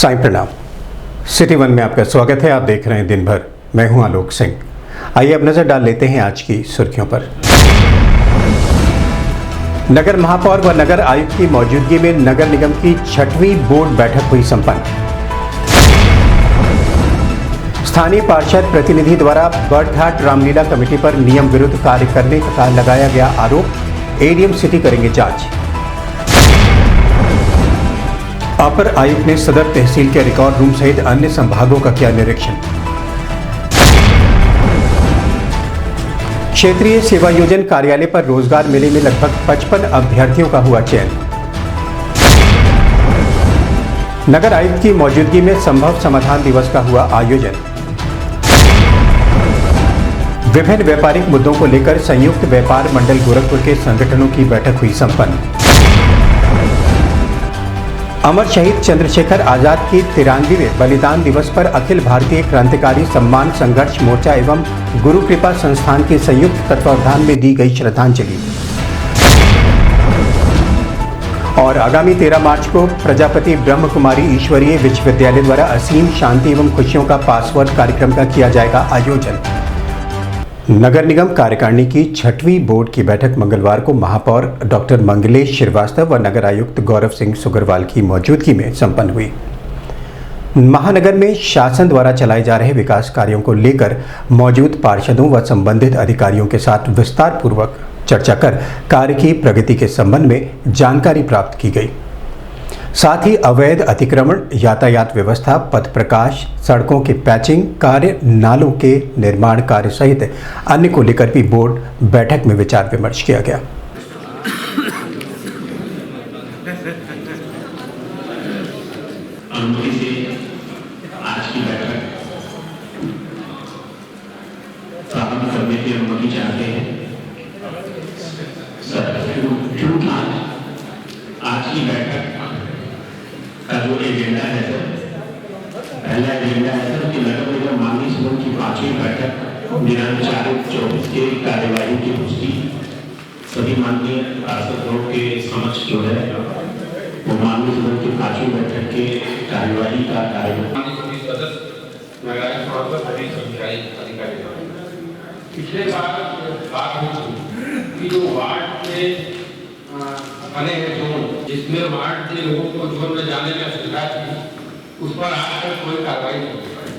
साईं प्रणाम। City one में आपका स्वागत है। आप देख रहे हैं दिन भर। मैं हूं आलोक सिंह। आइए अब नजर डाल लेते हैं आज की सुर्खियों पर। नगर महापौर व नगर आयुक्त की मौजूदगी में नगर निगम की 6वीं बोर्ड बैठक हुई संपन्न। स्थानीय पार्षद प्रतिनिधि द्वारा बर्डघाट रामलीला कमेटी पर नियम विरुद्ध कार्य करने का लगाया गया आरोप। एडीएम सिटी करेंगे जांच। अपर आयुक्त ने सदर तहसील के रिकॉर्ड रूम सहित अन्य संभागों का किया निरीक्षण। क्षेत्रीय सेवा योजन कार्यालय पर रोजगार मेले में लगभग 55 अभ्यर्थियों का हुआ चयन। नगर आयुक्त की मौजूदगी में संभव समाधान दिवस का हुआ आयोजन। विभिन्न व्यापारिक मुद्दों को लेकर संयुक्त व्यापार मंडल गोरखपुर के संगठनों की बैठक हुई संपन्न। अमर शहीद चंद्रशेखर आजाद की 93वें बलिदान दिवस पर अखिल भारतीय क्रांतिकारी सम्मान संघर्ष मोर्चा एवं गुरु कृपा संस्थान के संयुक्त तत्वावधान में दी गई श्रद्धांजलि। और आगामी 13 मार्च को प्रजापति ब्रह्म कुमारी ईश्वरीय विश्वविद्यालय द्वारा असीम शांति एवं खुशियों का पासवर्ड कार्यक्रम का किया जाएगा आयोजन। नगर निगम कार्यकारिणी की 6वीं बोर्ड की बैठक मंगलवार को महापौर डॉक्टर मंगलेश श्रीवास्तव व नगर आयुक्त गौरव सिंह सुगरवाल की मौजूदगी में संपन्न हुई। महानगर में शासन द्वारा चलाए जा रहे विकास कार्यों को लेकर मौजूद पार्षदों व संबंधित अधिकारियों के साथ विस्तार पूर्वक चर्चा कर कार्य की प्रगति के संबंध में जानकारी प्राप्त की गई। साथ ही अवैध अतिक्रमण, यातायात व्यवस्था, पथ प्रकाश, सड़कों के पैचिंग कार्य, नालों के निर्माण कार्य सहित अन्य को लेकर भी बोर्ड बैठक में विचार विमर्श किया गया। अनुमति से आज की बैठक प्रारंभ करने की अनुमति चाहते हैं। आज की बैठक का जो एजेंडा है सर, पहला एजेंडा है सर कि नगर निगम माननीय सदन की 5वीं बैठक दिनांक 4/24 के कार्यवाही की पुष्टि सभी माननीय पार्षदों के समक्ष जो है वो माननीय सदन की 5वीं बैठक के कार्यवाही का कार्यक्रम। पिछले बार बात हुई कि जो वार्ड में बने हैं जोन, जिसमें वार्ड के लोगों को जोन में जाने में असुविधा थी, उस पर आज तक कोई कार्रवाई नहीं हो पाई।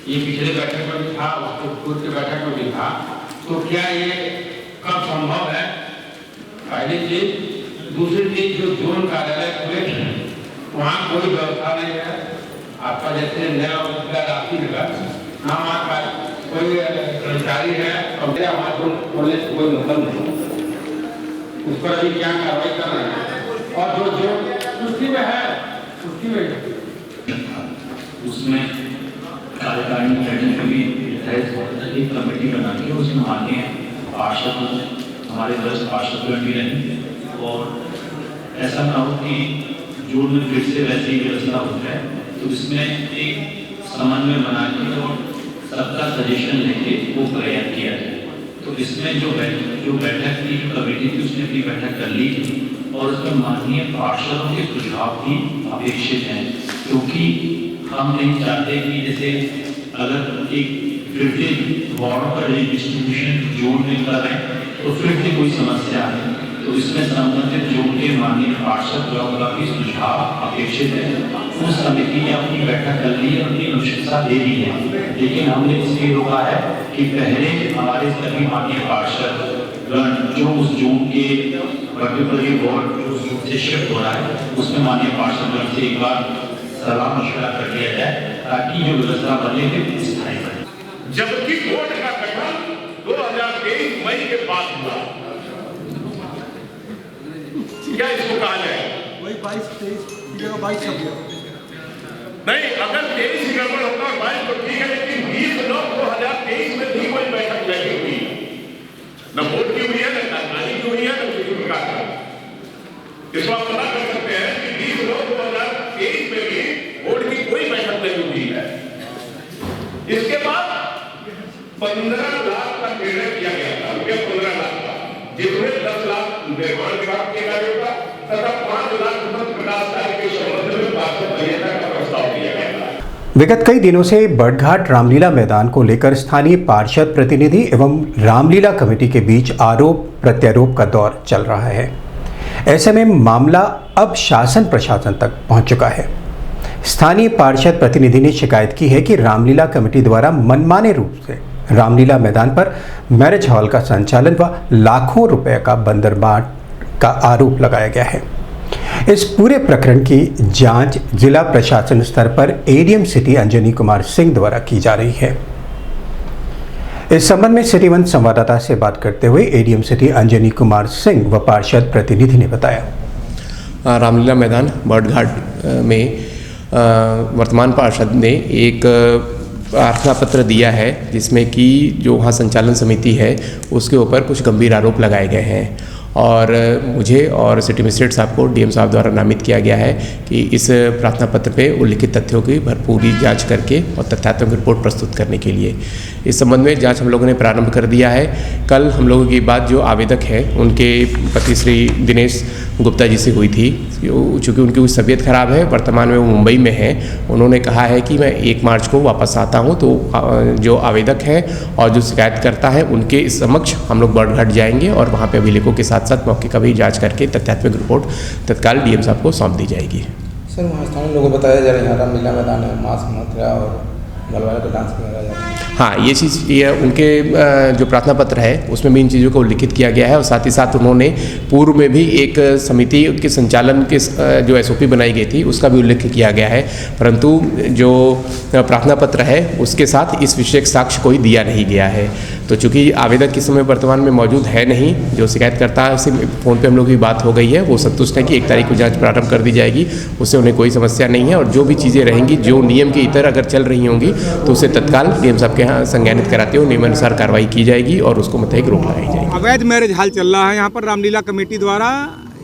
ये पिछले बैठक में भी था, उसके पूर्व की बैठक में भी था। तो क्या ये कब संभव है? पहली चीज। दूसरी चीज, जो जोन कार्यालय खुले वहाँ कोई व्यवस्था नहीं है। आपका जैसे नया रोजगार आपकी जगह ना वहाँ का कोई कर्मचारी है, वहाँ जोन खोलने से कोई मतलब नहीं। उस पर अभी क्या कार्रवाई कर रहे हैं? और जो उसकी में है उसकी में उसमें कार्यकारिणी बैठक भी एक कमेटी बना के उसमें माननीय पार्षद हमारे 10 पार्षद भी रहेंगे और ऐसा ना हो कि जोड़ में फिर से वैसी ही व्यवस्था हो जाए। तो इसमें एक समन्वय बना के और सबका सजेशन लेके वो प्रयास किया जाए। तो इसमें जो बैठक की कमेटी थी उसने अपनी बैठक कर ली और उसमें माननीय पार्षदों के सुझाव भी अपेक्षित हैं, क्योंकि हम नहीं चाहते कि जैसे अगर एक फिर से वार्डों का डिस्ट्रीब्यूशन जोन में कर रहे हैं तो फिर से कोई समस्या है। तो इसमें संबंधित जोन के माननीय पार्षद का भी सुझाव अपेक्षित है। उस समिति ने अपनी बैठक कर ली और अपनी अनुशंसा दे दी है, लेकिन हमने इसलिए रोका है कि पहले हमारे सभी माननीय पार्षद जो उस जोन के पर्टिकुलर वार्ड से शिफ्ट हो रहा है उसमें माननीय पार्षद से एक बार सलाह मशवरा कर लिया जाए ताकि जो व्यवस्था बने थे स्थायी बने। जबकि बोर्ड का गठन 2023 मई के बाद हुआ, क्या इसको कहा जाए? वही 22 नहीं, अगर 23 गड़बड़ होगा और 22 तो ठीक है, लेकिन 20/9/2023 में भी कोई बैठक नहीं हुई, न बोर्ड की हुई है, न कार्यकारिणी की हुई है, न किसी प्रकार का। इसको आप पता कर सकते हैं कि 20/9/2023 में भी बोर्ड की कोई बैठक नहीं हुई है। इसके बाद 15 लाख का निर्णय किया गया था, 15 लाख का, जिसमें 10 लाख निर्माण विभाग के कार्यों का तथा 5 लाख प्रकाश कार्य के संबंध में 500 का विगत कई दिनों से बड़घाट रामलीला मैदान को लेकर स्थानीय पार्षद प्रतिनिधि एवं रामलीला कमेटी के बीच आरोप प्रत्यारोप का दौर चल रहा है। ऐसे में मामला अब शासन प्रशासन तक पहुंच चुका है। स्थानीय पार्षद प्रतिनिधि ने शिकायत की है कि रामलीला कमेटी द्वारा मनमाने रूप से रामलीला मैदान पर मैरिज हॉल का संचालन व लाखों रुपए का बंदरबाट का आरोप लगाया गया है। इस पूरे प्रकरण की जांच जिला प्रशासन स्तर पर एडीएम सिटी अंजनी कुमार सिंह द्वारा की जा रही है। इस संबंध में सिटी वन संवाददाता से बात करते हुए एडीएम सिटी अंजनी कुमार सिंह व पार्षद प्रतिनिधि ने बताया, रामलीला मैदान बड़घाट में वर्तमान पार्षद ने एक प्रार्थना पत्र दिया है जिसमें कि जो वहाँ संचालन समिति है उसके ऊपर कुछ गंभीर आरोप लगाए गए हैं और मुझे और सिटी मजिस्ट्रेट साहब को डीएम साहब द्वारा नामित किया गया है कि इस प्रार्थना पत्र पे उल्लिखित तथ्यों की भरपूरी जांच करके और तथ्यात्मक रिपोर्ट प्रस्तुत करने के लिए इस संबंध में जांच हम लोगों ने प्रारंभ कर दिया है। कल हम लोगों की बात जो आवेदक है उनके पति श्री दिनेश गुप्ता जी से हुई थी। चूँकि उनकी कुछ तबीयत खराब है, वर्तमान में वो मुंबई में है। उन्होंने कहा है कि मैं 1 मार्च को वापस आता हूँ, तो जो आवेदक है और जो शिकायत करता है उनके समक्ष हम लोग बड़घाट जाएंगे और वहाँ पे अभिलेखों के साथ साथ मौके का भी जांच करके तथ्यात्मक रिपोर्ट तत्काल डीएम साहब को सौंप दी जाएगी। सर, वहाँ स्थानीय लोगों को बताया जा रहा है यहाँ रामलीला मैदान में मांस मथुरा और गलवारा का डांस किया जा रहा है। हाँ, ये चीज़ ये उनके जो प्रार्थना पत्र है उसमें भी इन चीज़ों को उल्लिखित किया गया है और साथ ही साथ उन्होंने पूर्व में भी एक समिति के संचालन के जो एसओपी बनाई गई थी उसका भी उल्लेख किया गया है, परंतु जो प्रार्थना पत्र है उसके साथ इस विषय साक्ष्य कोई दिया नहीं गया है। तो चूँकि आवेदक किस समय वर्तमान में मौजूद है नहीं, जो शिकायत करता है उससे फ़ोन पर हम लोग की बात हो गई है, वो संतुष्ट है कि 1 तारीख को जाँच प्रारंभ कर दी जाएगी, उससे उन्हें कोई समस्या नहीं है और जो भी चीज़ें रहेंगी जो नियम के इतर अगर चल रही होंगी तो उसे तत्काल डीएम साहब के यहाँ संज्ञानित कराते हुए नियमानुसार कार्रवाई की जाएगी और उसको मुतहक रोक लगाई जाएगी। अवैध मैरिज हॉल चल रहा है यहाँ पर रामलीला कमेटी द्वारा,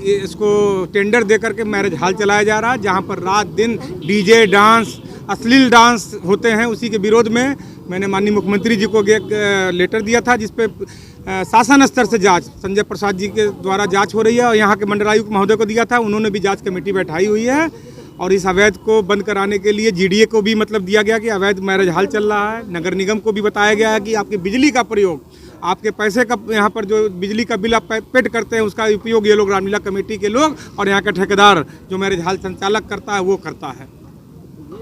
इसको टेंडर दे करके मैरिज हॉल चलाया जा रहा है जहाँ पर रात दिन डीजे डांस अश्लील डांस होते हैं। उसी के विरोध में मैंने माननीय मुख्यमंत्री जी को एक लेटर दिया था जिसपे शासन स्तर से जांच संजय प्रसाद जी के द्वारा जांच हो रही है और यहाँ के मंडलायुक्त महोदय को दिया था, उन्होंने भी जांच कमेटी बैठाई हुई है और इस अवैध को बंद कराने के लिए जीडीए को भी मतलब दिया गया कि अवैध मैरिज हॉल चल रहा है। नगर निगम को भी बताया गया है कि आपकी बिजली का प्रयोग, आपके पैसे का यहाँ पर जो बिजली का बिल आप पेड करते हैं उसका उपयोग ये लोग रामलीला कमेटी के लोग और यहाँ का ठेकेदार जो मैरिज हॉल संचालक करता है वो करता है।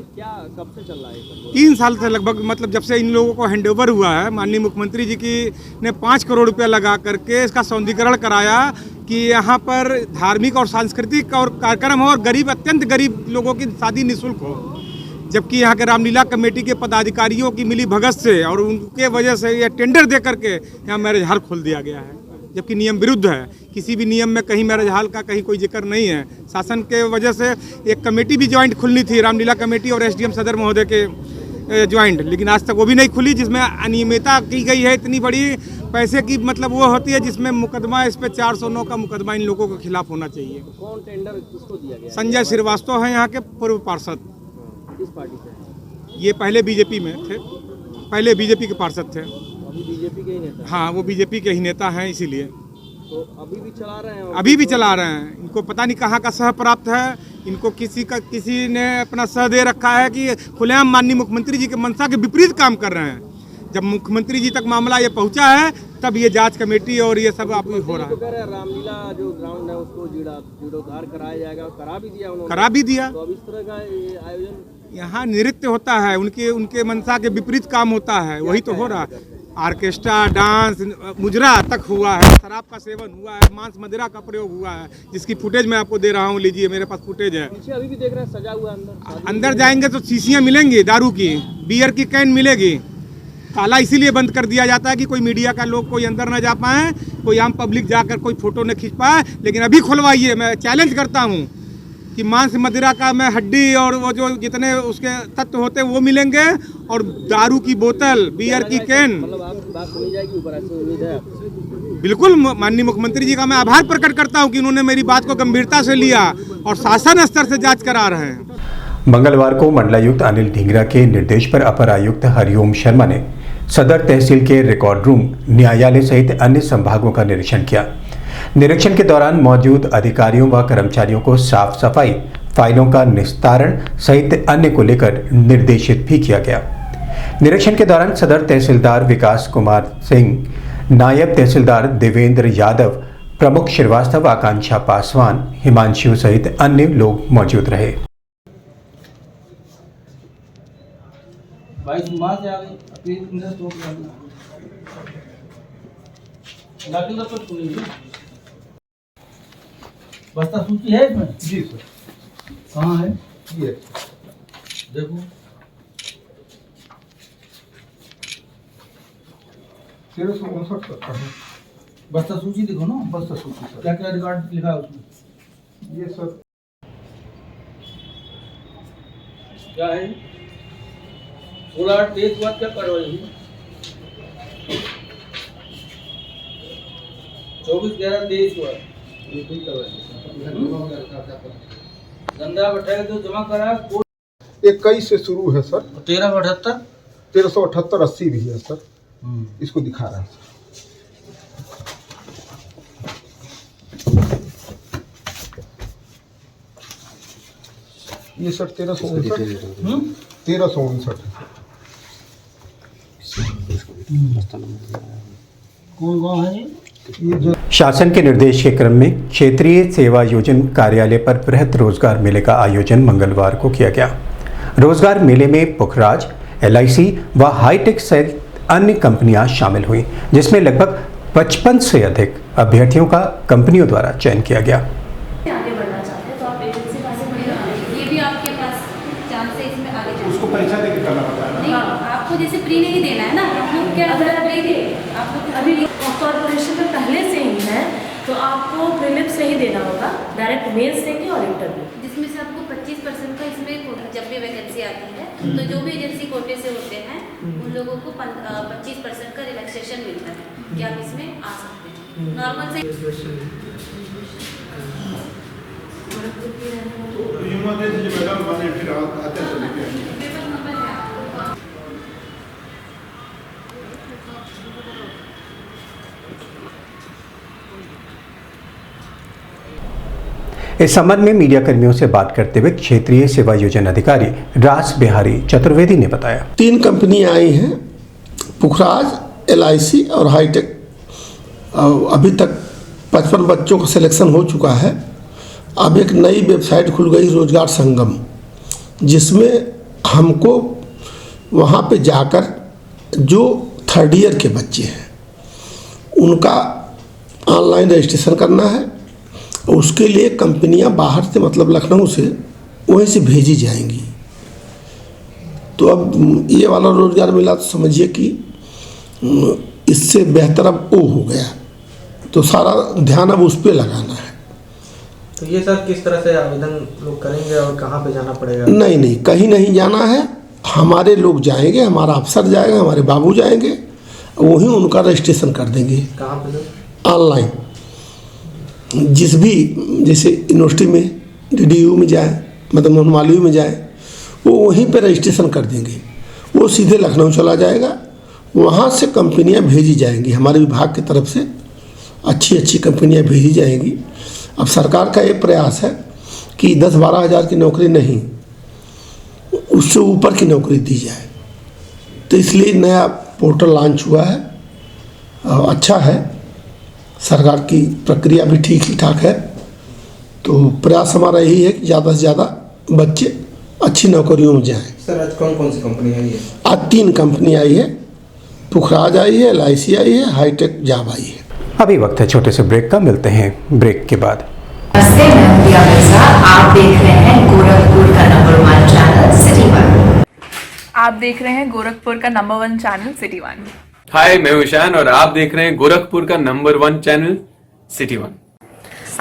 क्या कब से चल रहा है? 3 साल से लगभग, मतलब जब से इन लोगों को हैंडओवर हुआ है, माननीय मुख्यमंत्री जी की ने 5 करोड़ रुपया लगा करके इसका सौंदर्यीकरण कराया कि यहाँ पर धार्मिक और सांस्कृतिक और कार्यक्रम हो और गरीब, अत्यंत गरीब लोगों की शादी निःशुल्क हो। जबकि यहाँ के रामलीला कमेटी के पदाधिकारियों की मिली भगत से और उनके वजह से यह टेंडर दे करके यहाँ मैरिज हॉल खोल दिया गया है, जबकि नियम विरुद्ध है। किसी भी नियम में कहीं मैरिज हॉल का कहीं कोई जिक्र नहीं है। शासन के वजह से एक कमेटी भी ज्वाइंट खुलनी थी, रामलीला कमेटी और एसडीएम सदर महोदय के ज्वाइंट, लेकिन आज तक वो भी नहीं खुली, जिसमें अनियमितता की गई है इतनी बड़ी पैसे की, मतलब वो होती है जिसमें मुकदमा, इस पे 409 का मुकदमा इन लोगों के खिलाफ होना चाहिए। कौन टेंडर किसको दिया गया? संजय श्रीवास्तव है यहाँ के पूर्व पार्षद। किस पार्टी से? ये पहले बीजेपी में थे, पहले बीजेपी के पार्षद थे। अभी बीजेपी के ही नेता? हाँ, वो बीजेपी के ही नेता हैं, इसीलिए तो अभी भी चला रहे हैं? अभी भी चला रहे हैं। इनको पता नहीं कहाँ का सह प्राप्त है, इनको किसी ने अपना सह दे रखा है कि खुलेआम माननीय मुख्यमंत्री जी के मंशा के विपरीत काम कर रहे हैं। जब मुख्यमंत्री जी तक मामला ये पहुंचा है तब ये जांच कमेटी और ये सब आप हो रहा है। तो कह रहे हैं रामलीला जो ग्राउंड है उसको जीर्णोद्धार कराया जाएगा, करा भी दिया उन्होंने? करा भी दिया। तो अब इस तरह का ये आयोजन यहाँ नृत्य होता है, उनके मंशा के विपरीत काम होता है, वही तो हो रहा है। ऑर्केस्ट्रा, डांस, मुजरा तक हुआ है, शराब का सेवन हुआ है, मांस मदिरा का प्रयोग हुआ है, जिसकी फुटेज मैं आपको दे रहा हूँ, लीजिए मेरे पास फुटेज है। पीछे अभी भी देख रहे हैं सजा हुआ अंदर जाएंगे तो शीशियाँ मिलेंगी, दारू की, बियर की कैन मिलेगी। ताला इसीलिए बंद कर दिया जाता है कि कोई मीडिया का लोग कोई अंदर ना जा पाए, कोई आम पब्लिक जाकर कोई फोटो न खींच पाए। लेकिन अभी खुलवाइए, मैं चैलेंज करता हूँ कि मांस मदिरा का मैं हड्डी और वो जो जितने उसके तत्व होते हैं वो मिलेंगे और दारू की बोतल, बियर की कैन। मतलब आपकी बात सुनी जाएगी ऊपर, ऐसी उम्मीद है? बिल्कुल, माननीय मुख्यमंत्री जी का मैं आभार प्रकट करता हूं कि उन्होंने मेरी बात को गंभीरता से लिया और शासन स्तर से जांच करा रहे हैं। मंगलवार को मंडलायुक्त अनिल ढींगरा के निर्देश पर अपर आयुक्त हरिओम शर्मा ने सदर तहसील के रिकॉर्ड रूम, न्यायालय सहित अन्य संभागों का निरीक्षण किया। निरीक्षण के दौरान मौजूद अधिकारियों व कर्मचारियों को साफ सफाई, फाइलों का निस्तारण सहित अन्य को लेकर निर्देशित भी किया गया। निरीक्षण के दौरान सदर तहसीलदार विकास कुमार सिंह, नायब तहसीलदार देवेंद्र यादव, प्रमुख श्रीवास्तव, आकांक्षा पासवान, हिमांशु सहित अन्य लोग मौजूद रहे। भाई वहाँ से आ गई बस्ता सूची है इसमें? जी सर। कहाँ है ये देखो। 1359 का है। बस्ता सूची देखो ना। बस्ता सूची सर। क्या क्या रिकॉर्ड लिखा है उसमें? ये सर क्या है? 16/23 के बाद क्या कार्रवाई हुई? 24/11/23 हुआ। ये कोई कार्रवाई धंधा बैठाए तो जमा करा। 21 से शुरू है सर। 13/78 1378 80 भी है सर। इसको दिखा रहा है सर। ये सर 1359 कौन कौन है ये जो शासन के निर्देश के क्रम में क्षेत्रीय सेवा योजन कार्यालय पर बृहद रोजगार मेले का आयोजन मंगलवार को किया गया। रोजगार मेले में पुखराज, LIC व हाईटेक सहित अन्य कंपनियां शामिल हुई, जिसमें लगभग 55 से अधिक अभ्यर्थियों का कंपनियों द्वारा चयन किया गया। आगे बढ़ना चाहते हैं तो आप एजेंसी से ये भी आपके पास चांस है इसमें आगे जाने। उसको परीक्षा देकर करना पड़ता है। नहीं, आपको जैसे प्री नहीं देना है ना, आप लोग क्या अगर प्री दे आप लोग अभी कॉर्पोरेशन में पहले से ही है तो आपको प्रीलिम्स से ही देना होगा, डायरेक्ट मेंस देंगे और इंटरव्यू, जिसमें से आपको 25% का इसमें जब भी वैकेंसी आती है तो जो भी एजेंसी कोटे से होते हैं उन लोगों को 25% का रिलैक्सेशन मिलता है कि आप इसमें आ सकते हैं। नॉर्मल से इस संबंध में मीडिया कर्मियों से बात करते हुए क्षेत्रीय सेवा योजना अधिकारी रास बिहारी चतुर्वेदी ने बताया। 3 कंपनियां आई हैं, पुखराज, LIC और हाईटेक। अभी तक 55 बच्चों का सिलेक्शन हो चुका है। अब एक नई वेबसाइट खुल गई रोजगार संगम, जिसमें हमको वहाँ पे जाकर जो 3rd ईयर के बच्चे हैं उनका ऑनलाइन रजिस्ट्रेशन करना है। उसके लिए कंपनियां बाहर से, मतलब लखनऊ से, वहीं से भेजी जाएंगी। तो अब ये वाला रोजगार मिला तो समझिए कि इससे बेहतर अब वो हो गया, तो सारा ध्यान अब उस पर लगाना है। तो ये सर किस तरह से आवेदन लोग करेंगे और कहाँ पे जाना पड़ेगा? नहीं, कहीं नहीं जाना है। हमारे लोग जाएंगे, हमारा अफसर जाएगा, हमारे बाबू जाएंगे, वहीं उनका रजिस्ट्रेशन कर देंगे। कहाँ पे? ऑनलाइन। जिस भी, जैसे यूनिवर्सिटी में, DDU में जाए, मतलब मोहनमालवी में जाए, वो वहीं पे रजिस्ट्रेशन कर देंगे। वो सीधे लखनऊ चला जाएगा, वहाँ से कंपनियां भेजी जाएंगी। हमारे विभाग की तरफ से अच्छी कंपनियां भेजी जाएंगी। अब सरकार का ये प्रयास है कि 10-12 हज़ार की नौकरी नहीं, उससे ऊपर की नौकरी दी जाए। तो इसलिए नया पोर्टल लॉन्च हुआ है, अच्छा है। सरकार की प्रक्रिया भी ठीक ही ठाक है। तो प्रयास हमारा यही है कि ज़्यादा से ज़्यादा बच्चे अच्छी नौकरियों में जाएं। सर आज कौन सी कंपनी आई है? आज 3 कंपनी आई है, पुखराज आई है, LIC आई है, हाईटेक जॉब आई है। अभी वक्त है छोटे से ब्रेक का, मिलते हैं ब्रेक के बाद। नमस्ते, मैं प्रिया मिर्जा। आप देख रहे हैं गोरखपुर का नंबर 1 चैनल सिटी 1। आप देख रहे हैं गोरखपुर का नंबर 1 चैनल सिटी 1। हाय, मैं ईशान और आप देख रहे हैं गोरखपुर का नंबर 1 चैनल सिटी 1।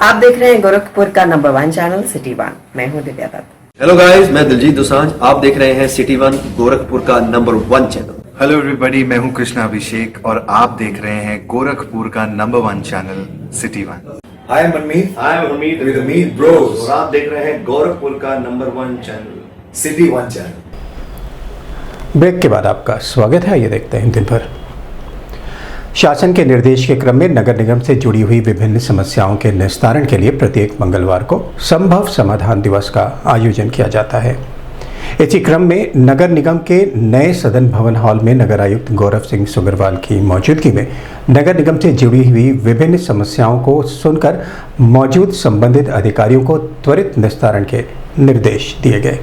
आप देख रहे हैं गोरखपुर का नंबर 1 चैनल सिटी 1। मैं हूं दिव्या दत्त। हेलो गाइस, मैं दिलजीत दोसांझ। आप देख रहे हैं सिटी 1 गोरखपुर का नंबर 1 चैनल। हेलो एवरीबॉडी, मैं हूं कृष्णा अभिषेक और आप देख रहे हैं गोरखपुर का number 1 channel city 1। Hi Manmeet. Hi Manmeet with Amit bros. और आप देख रहे हैं गोरखपुर का number 1 channel city 1 channel. Break के बाद आपका स्वागत है। आइए देखते हैं दिन भर। शासन के निर्देश के क्रम में नगर निगम से जुड़ी हुई विभिन्न समस्याओं के निस्तारण के लिए प्रत्येक मंगलवार को संभव समाधान दिवस का आयोजन किया जाता है। इसी क्रम में नगर निगम के नए सदन भवन हॉल में नगर आयुक्त गौरव सिंह सुग्रवाल की मौजूदगी में नगर निगम से जुड़ी हुई विभिन्न समस्याओं को सुनकर मौजूद संबंधित अधिकारियों को त्वरित निस्तारण के निर्देश दिए गए।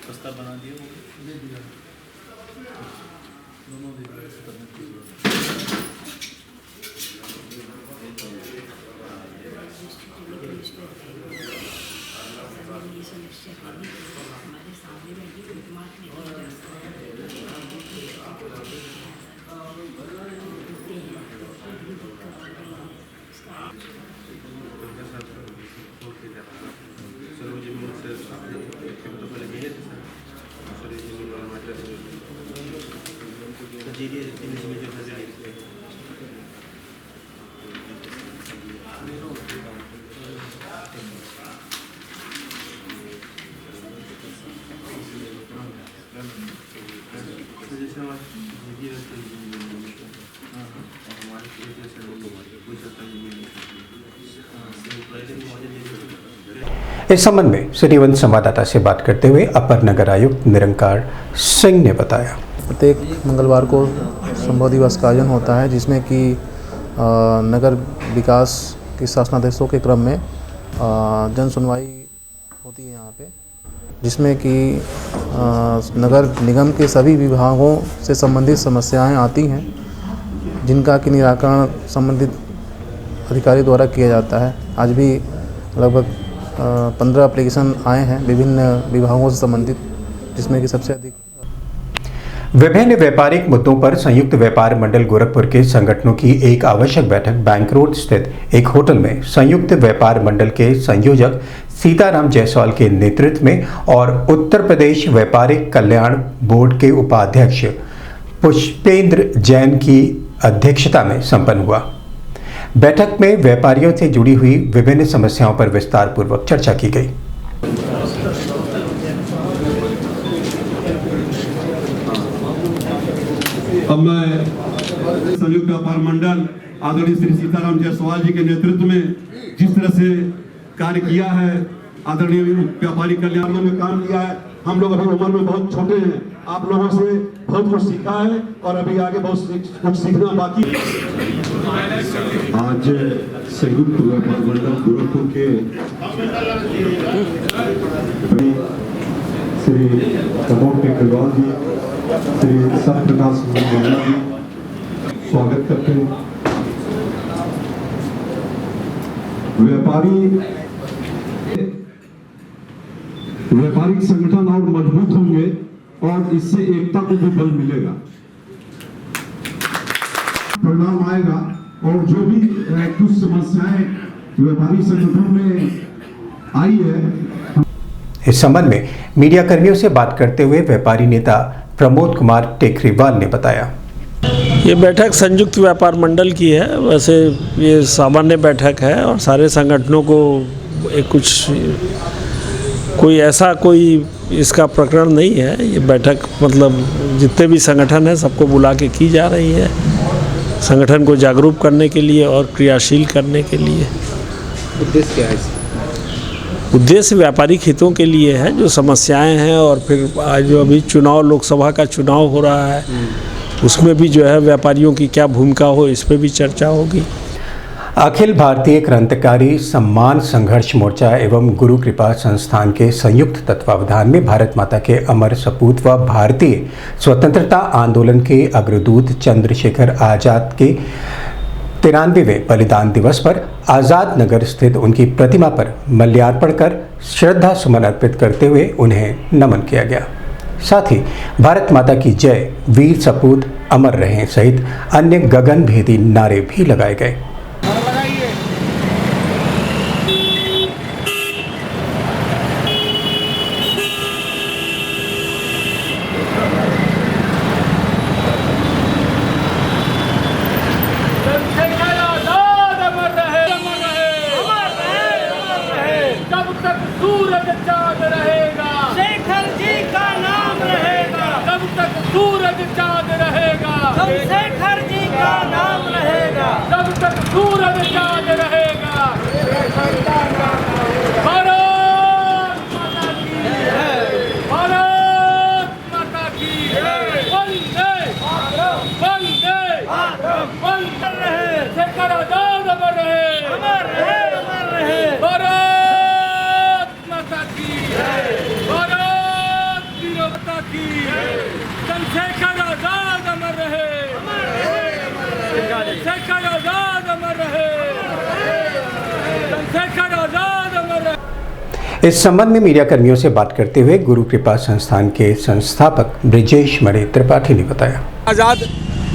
प्रस्ताव बना दिया इस संबंध में सिटी वन संवाददाता से बात करते हुए अपर नगर आयुक्त निरंकार सिंह ने बताया। प्रत्येक मंगलवार को संभव दिवस का आयोजन होता है, जिसमें कि नगर विकास के शासनादेशों के क्रम में जन सुनवाई होती है यहाँ पे, जिसमें कि नगर निगम के सभी विभागों से संबंधित समस्याएं आती हैं, जिनका कि निराकरण संबंधित अधिकारी द्वारा किया जाता है। आज भी लगभग 15 एप्लीकेशन आए हैं विभिन्न विभागों से संबंधित, जिसमें कि सबसे अधिक विभिन्न व्यापारिक मुद्दों पर संयुक्त व्यापार मंडल गोरखपुर के संगठनों की एक आवश्यक बैठक बैंक रोड स्थित एक होटल में संयुक्त व्यापार मंडल के संयोजक सीताराम जायसवाल के नेतृत्व में और उत्तर प्रदेश व्यापारिक कल्याण बोर्ड के उपाध्यक्ष पुष्पेंद्र जैन की अध्यक्षता में संपन्न हुआ। बैठक में व्यापारियों से जुड़ी हुई विभिन्न समस्याओं पर विस्तार पूर्वक चर्चा की गई। अब मैं संयुक्त व्यापार मंडल आदरणीय श्री सीताराम जायसवाल जी के नेतृत्व में जिस तरह से कार्य किया है, आदरणीय व्यापारी कल्याण में काम किया है। हम लोग अभी उम्र में बहुत छोटे हैं, आप लोगों से बहुत कुछ सीखा है और अभी आगे बहुत कुछ सीखना बाकी है। आज संयुक्त व्यापार मंडल गोरखपुर के श्री प्रमोद टेकरवाल जी, श्री सत्यप्रकाश जी स्वागत करते हैं। व्यापारिक संगठन और मजबूत होंगे और इससे एकता को भी बल मिलेगा, परिणाम आएगा और जो भी कुछ समस्याएं व्यापारिक संगठन में आई है। इस संबंध में मीडिया कर्मियों से बात करते हुए व्यापारी नेता प्रमोद कुमार टेकरीवाल ने बताया। ये बैठक संयुक्त व्यापार मंडल की है। वैसे ये सामान्य बैठक है और सारे संगठनों को एक कुछ कोई ऐसा इसका प्रकरण नहीं है। ये बैठक मतलब जितने भी संगठन हैं सबको बुला के की जा रही है, संगठन को जागरूक करने के लिए और क्रियाशील करने के लिए। उद्देश्य क्या है? उद्देश्य व्यापारिक हितों के लिए है, जो समस्याएं हैं, और फिर आज जो अभी चुनाव, लोकसभा का चुनाव हो रहा है, उसमें भी जो है व्यापारियों की क्या भूमिका हो, इस पर भी चर्चा होगी। अखिल भारतीय क्रांतिकारी सम्मान संघर्ष मोर्चा एवं गुरु कृपा संस्थान के संयुक्त तत्वावधान में भारत माता के अमर सपूत व भारतीय स्वतंत्रता आंदोलन के अग्रदूत चंद्रशेखर आजाद के 93वें बलिदान दिवस पर आज़ाद नगर स्थित उनकी प्रतिमा पर माल्यार्पण कर श्रद्धा सुमन अर्पित करते हुए उन्हें नमन किया गया। साथ ही भारत माता की जय, वीर सपूत अमर रहें सहित अन्य गगनभेदी नारे भी लगाए गए। इस संबंध में मीडिया कर्मियों से बात करते हुए गुरु कृपा संस्थान के संस्थापक ब्रिजेश मणि त्रिपाठी ने बताया, आज़ाद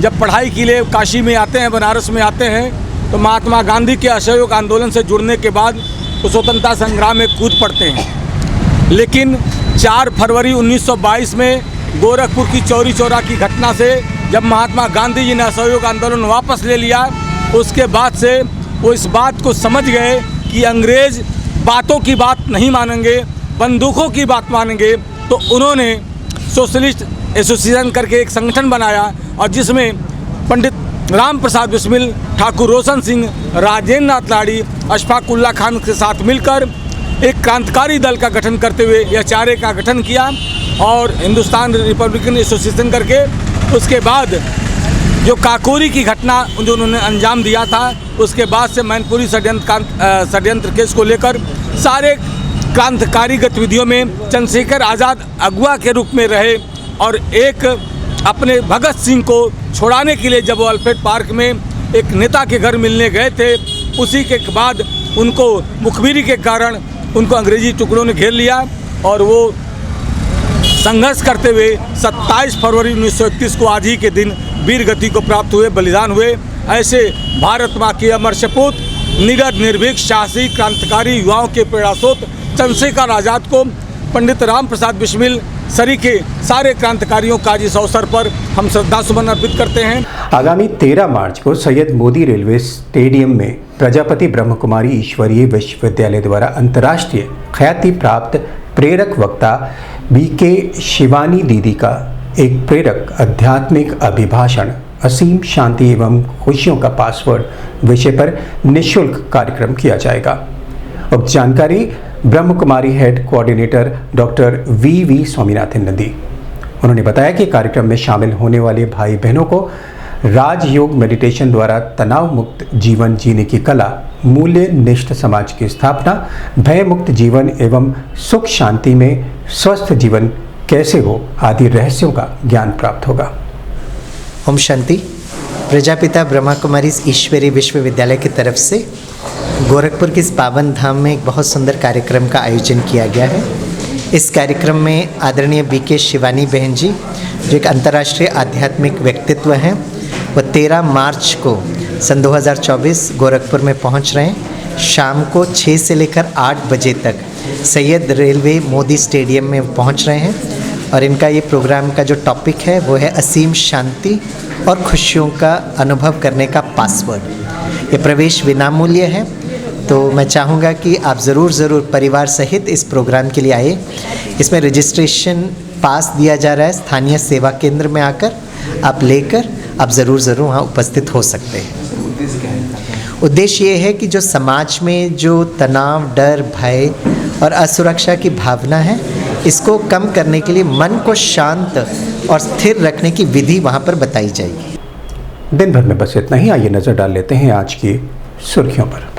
जब पढ़ाई के लिए काशी में आते हैं, बनारस में आते हैं, तो महात्मा गांधी के असहयोग आंदोलन से जुड़ने के बाद तो स्वतंत्रता संग्राम में कूद पड़ते हैं। लेकिन 4 फरवरी 1922 में गोरखपुर की चौरी चौरा की घटना से जब महात्मा गांधी जी ने असहयोग आंदोलन वापस ले लिया, उसके बाद से वो इस बात को समझ गए कि अंग्रेज़ बातों की बात नहीं मानेंगे, बंदूकों की बात मानेंगे। तो उन्होंने सोशलिस्ट एसोसिएशन करके एक संगठन बनाया, और जिसमें पंडित राम प्रसाद बिस्मिल, ठाकुर रोशन सिंह, राजेंद्र नाथ लाड़ी, अशफाक उल्लाह खान के साथ मिलकर एक क्रांतिकारी दल का गठन करते हुए यह चारे का गठन किया, और हिंदुस्तान रिपब्लिकन एसोसिएशन करके उसके बाद जो काकोरी की घटना जो उन्होंने अंजाम दिया था, उसके बाद से मैनपुरी षड्यंत्र केस को लेकर सारे क्रांतिकारी गतिविधियों में चंद्रशेखर आज़ाद अगुआ के रूप में रहे। और एक अपने भगत सिंह को छोड़ाने के लिए जब वो अल्फ्रेड पार्क में एक नेता के घर मिलने गए थे, उसी के बाद उनको मुखबिरी के कारण उनको अंग्रेजी टुकड़ों ने घेर लिया, और वो संघर्ष करते हुए 27 फरवरी 1931 को आज ही के दिन वीर गति को प्राप्त हुए, बलिदान हुए। ऐसे भारत माँ के अमर सपूत, निडर निर्भीक साहसी क्रांतिकारी युवाओं के प्रेरणास्रोत चंद्रशेखर आज़ाद को पंडित राम प्रसाद बिस्मिल सरीखे सारे क्रांतिकारियों का इस अवसर पर हम श्रद्धा सुमन अर्पित करते हैं। आगामी 13 मार्च को सैयद मोदी रेलवे स्टेडियम में प्रजापति ब्रह्म कुमारी ईश्वरीय विश्वविद्यालय द्वारा अंतर्राष्ट्रीय ख्याति प्राप्त प्रेरक वक्ता बीके शिवानी दीदी का एक प्रेरक आध्यात्मिक अभिभाषण असीम शांति एवं खुशियों का पासवर्ड विषय पर निःशुल्क कार्यक्रम किया जाएगा। उक्त जानकारी Brahma Kumari head coordinator doctor V Swaminathan ने दी। उन्होंने बताया कि कार्यक्रम में शामिल होने वाले भाई बहनों को राजयोग मेडिटेशन द्वारा तनाव मुक्त जीवन जीने की कला, मूल्य निष्ठ समाज की स्थापना, भय मुक्त जीवन एवं सुख शांति में स्वस्थ जीवन कैसे हो आदि रहस्यों का ज्ञान प्राप्त होगा। ओम शांति। प्रजापिता ब्रह्मा कुमारी ईश्वरीय विश्वविद्यालय की तरफ से गोरखपुर के इस पावन धाम में एक बहुत सुंदर कार्यक्रम का आयोजन किया गया है। इस कार्यक्रम में आदरणीय बीके शिवानी बहन जी, जो एक अंतर्राष्ट्रीय आध्यात्मिक व्यक्तित्व हैं, वो 13 मार्च को सन 2024 गोरखपुर में पहुंच रहे हैं। शाम को 6 से लेकर 8 बजे तक सैयद रेलवे मोदी स्टेडियम में पहुंच रहे हैं, और इनका ये प्रोग्राम का जो टॉपिक है वो है असीम शांति और खुशियों का अनुभव करने का पासवर्ड। ये प्रवेश विनामूल्य है। तो मैं चाहूँगा कि आप ज़रूर परिवार सहित इस प्रोग्राम के लिए आए। इसमें रजिस्ट्रेशन पास दिया जा रहा है, स्थानीय सेवा केंद्र में आकर आप लेकर आप ज़रूर वहाँ उपस्थित हो सकते हैं। उद्देश्य ये है कि जो समाज में जो तनाव, डर, भय और असुरक्षा की भावना है, इसको कम करने के लिए मन को शांत और स्थिर रखने की विधि वहाँ पर बताई जाएगी। दिन भर में बस इतना ही। आइए नजर डाल लेते हैं आज की सुर्खियों पर।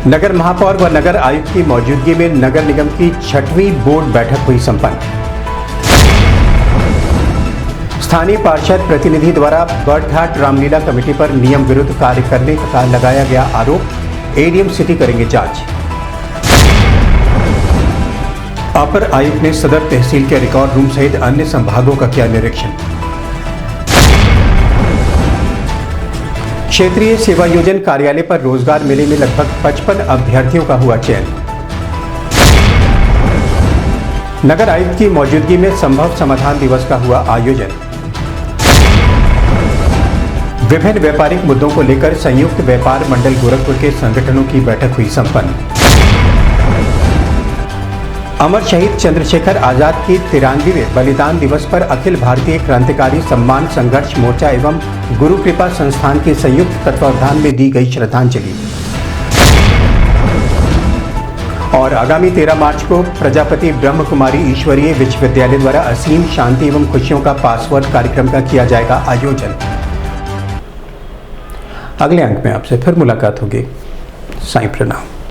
नगर महापौर व नगर आयुक्त की मौजूदगी में नगर निगम की 6वीं बोर्ड बैठक हुई संपन्न। स्थानीय पार्षद प्रतिनिधि द्वारा बर्डघाट रामलीला कमेटी पर नियम विरुद्ध कार्य करने का लगाया गया आरोप, एडीएम सिटी करेंगे जांच। अपर आयुक्त ने सदर तहसील के रिकॉर्ड रूम सहित अन्य संभागों का किया निरीक्षण। क्षेत्रीय सेवायोजन कार्यालय पर रोजगार मेले में लगभग 55 अभ्यर्थियों का हुआ चयन। नगर आयुक्त की मौजूदगी में संभव समाधान दिवस का हुआ आयोजन। विभिन्न व्यापारिक मुद्दों को लेकर संयुक्त व्यापार मंडल गोरखपुर के संगठनों की बैठक हुई संपन्न। अमर शहीद चंद्रशेखर आजाद की 93वें बलिदान दिवस पर अखिल भारतीय क्रांतिकारी सम्मान संघर्ष मोर्चा एवं गुरु कृपा संस्थान के संयुक्त तत्वावधान में दी गई श्रद्धांजलि। और आगामी 13 मार्च को प्रजापति ब्रह्म कुमारी ईश्वरीय विश्वविद्यालय द्वारा असीम शांति एवं खुशियों का पासवर्ड कार्यक्रम का किया जाएगा आयोजन। अगले अंक में आपसे फिर मुलाकात होगी। साईं प्रणाम।